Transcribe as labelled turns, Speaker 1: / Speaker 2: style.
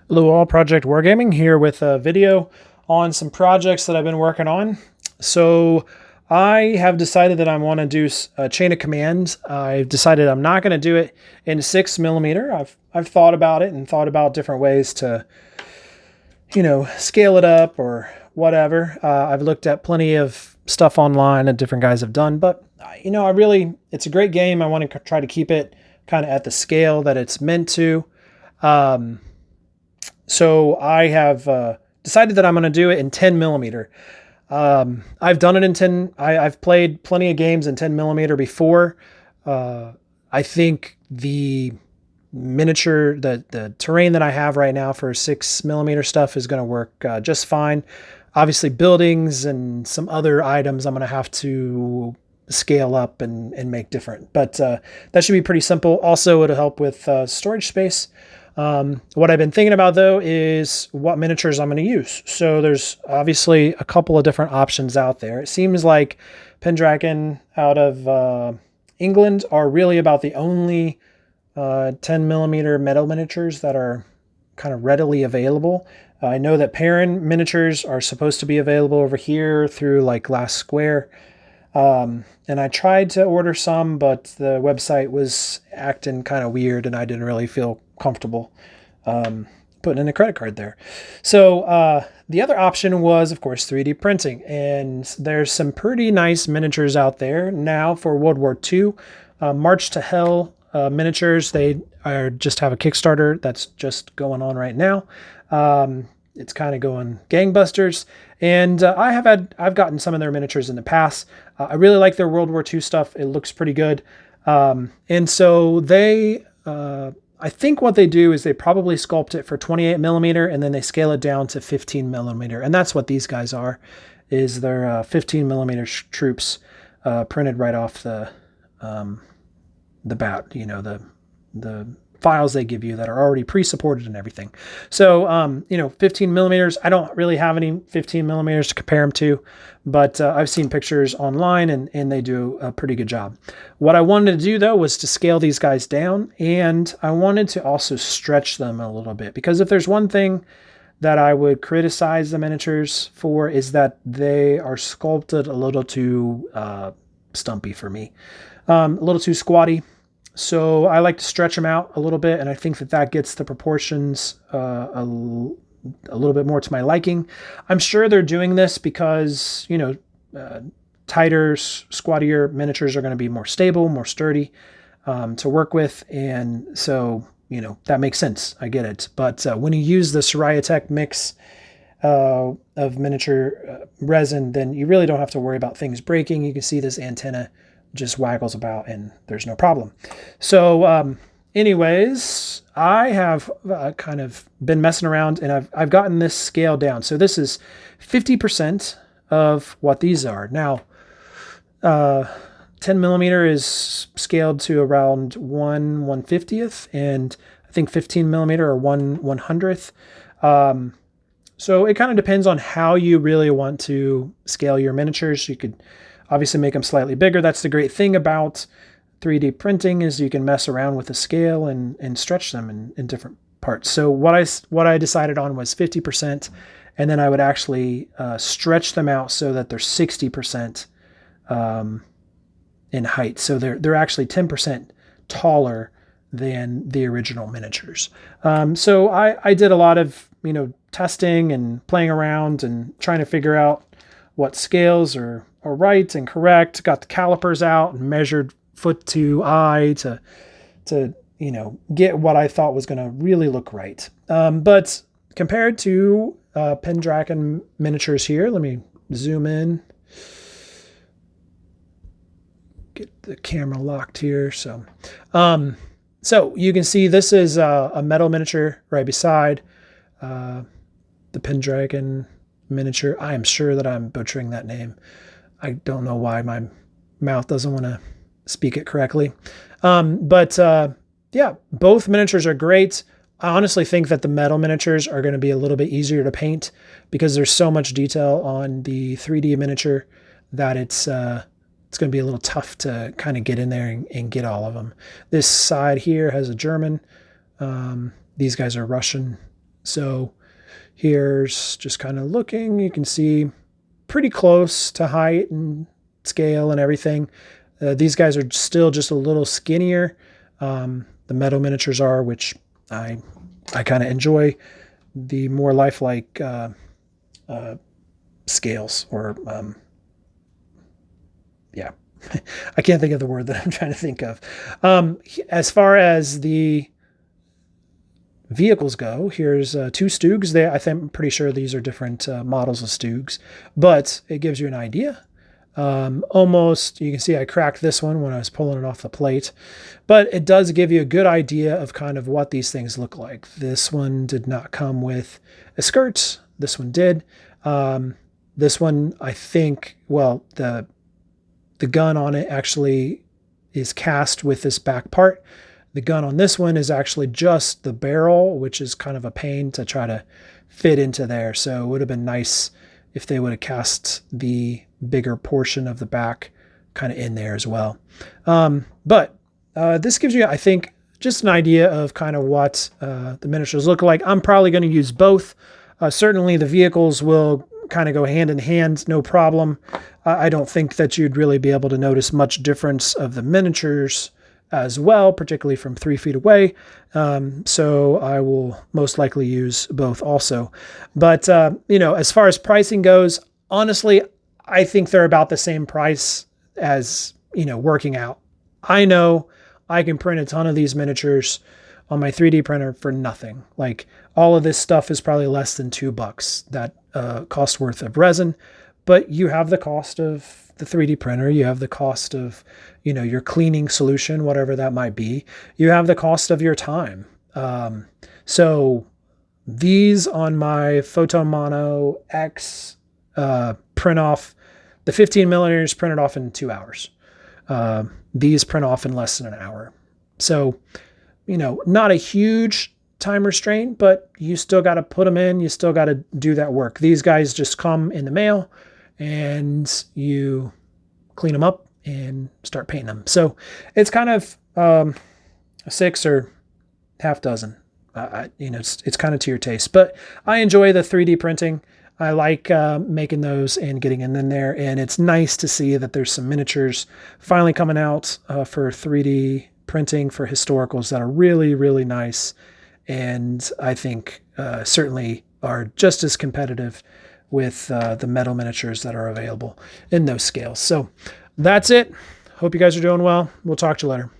Speaker 1: Hello all, Project Wargaming here with a video on some projects that I've been working on. So I have decided that I want to do a chain of commands. I've decided I'm not going to do it in 6mm. I've thought about it and thought about different ways to, scale it up or whatever. I've looked at plenty of stuff online that different guys have done, but it's a great game. I want to try to keep it kind of at the scale that it's meant to. So I have decided that I'm going to do it in 10mm. I've done it in 10. I've played plenty of games in 10mm before. I think the miniature, the terrain that I have right now for 6mm stuff is going to work just fine. Obviously, buildings and some other items I'm going to have to scale up and make different. But that should be pretty simple. Also, it'll help with storage space. What I've been thinking about though is what miniatures I'm going to use. So there's obviously a couple of different options out there. It seems like Pendraken out of England are really about the only 10mm metal miniatures that are kind of readily available. I know that Perrin miniatures are supposed to be available over here through like Glass Square. And I tried to order some, but the website was acting kind of weird and I didn't really feel comfortable putting in a credit card there. So the other option was, of course, 3D printing. And there's some pretty nice miniatures out there now for World War II. March to Hell miniatures, they are just have a Kickstarter that's just going on right now. It's kind of going gangbusters. And I've gotten some of their miniatures in the past. I really like their World War II stuff. It looks pretty good. And so I think what they do is they probably sculpt it for 28mm and then they scale it down to 15mm. And that's what these guys are, is they're 15mm troops printed right off the bat, the files they give you that are already pre-supported and everything. So, 15mm, I don't really have any 15mm to compare them to, but I've seen pictures online and they do a pretty good job. What I wanted to do though was to scale these guys down, and I wanted to also stretch them a little bit, because if there's one thing that I would criticize the miniatures for is that they are sculpted a little too stumpy for me, a little too squatty. So I like to stretch them out a little bit, and I think that gets the proportions a little bit more to my liking. I'm sure they're doing this because, tighter, squattier miniatures are going to be more stable, more sturdy to work with, and so, that makes sense. I get it. But when you use the Tech mix of miniature resin, then you really don't have to worry about things breaking. You can see this antenna just waggles about and there's no problem. So anyways, I have kind of been messing around and I've gotten this scale down. So this is 50% of what these are. Now, 10mm is scaled to around 1/150th, and I think 15mm or 1/100th. So it kind of depends on how you really want to scale your miniatures. You could obviously make them slightly bigger. That's the great thing about 3D printing, is you can mess around with the scale and stretch them in different parts. So what I decided on was 50%, and then I would actually stretch them out so that they're 60% in height. So they're actually 10% taller than the original miniatures. So I did a lot of testing and playing around and trying to figure out what scales are right and correct. Got the calipers out and measured foot to eye to get what I thought was going to really look right. But compared to Pendraken miniatures here, let me zoom in, get the camera locked here. So you can see this is a metal miniature right beside the Pendraken miniature. I am sure that I'm butchering that name. I don't know why my mouth doesn't want to speak it correctly. Yeah, both miniatures are great. I honestly think that the metal miniatures are going to be a little bit easier to paint because there's so much detail on the 3D miniature that it's going to be a little tough to kind of get in there and get all of them. This side here has a German. These guys are Russian. So here's just kind of looking. You can see pretty close to height and scale and everything. These guys are still just a little skinnier. The metal miniatures are, which I kind of enjoy the more lifelike scales, or yeah, I can't think of the word that I'm trying to think of. As far as the vehicles go, here's 2 Stugs. I'm pretty sure these are different models of Stugs, but it gives you an idea. Almost, you can see I cracked this one when I was pulling it off the plate, but it does give you a good idea of kind of what these things look like. This one did not come with a skirt. This one did. This one, I think, well, the gun on it actually is cast with this back part. The gun on this one is actually just the barrel, which is kind of a pain to try to fit into there. So it would have been nice if they would have cast the bigger portion of the back kind of in there as well. But this gives you, I think, just an idea of kind of what the miniatures look like. I'm probably going to use both. Certainly the vehicles will kind of go hand in hand, no problem. I don't think that you'd really be able to notice much difference of the miniatures as well, particularly from 3 feet away. So I will most likely use both also. But, as far as pricing goes, honestly, I think they're about the same price as, working out. I know I can print a ton of these miniatures on my 3D printer for nothing. Like, all of this stuff is probably less than $2 that cost worth of resin, but you have the cost of the 3D printer, you have the cost of, your cleaning solution, whatever that might be, you have the cost of your time. So these on my Photo Mono X print off, the 15 millimeters printed off in 2 hours. These print off in less than an hour. So, not a huge time restraint, but you still got to put them in. You still got to do that work. These guys just come in the mail and you clean them up and start painting them. So it's kind of a 6 or half dozen. It's kind of to your taste, but I enjoy the 3D printing. I like making those and getting in there. And it's nice to see that there's some miniatures finally coming out for 3D printing for historicals that are really, really nice. And I think certainly are just as competitive with the metal miniatures that are available in those scales. So that's it. Hope you guys are doing well. We'll talk to you later.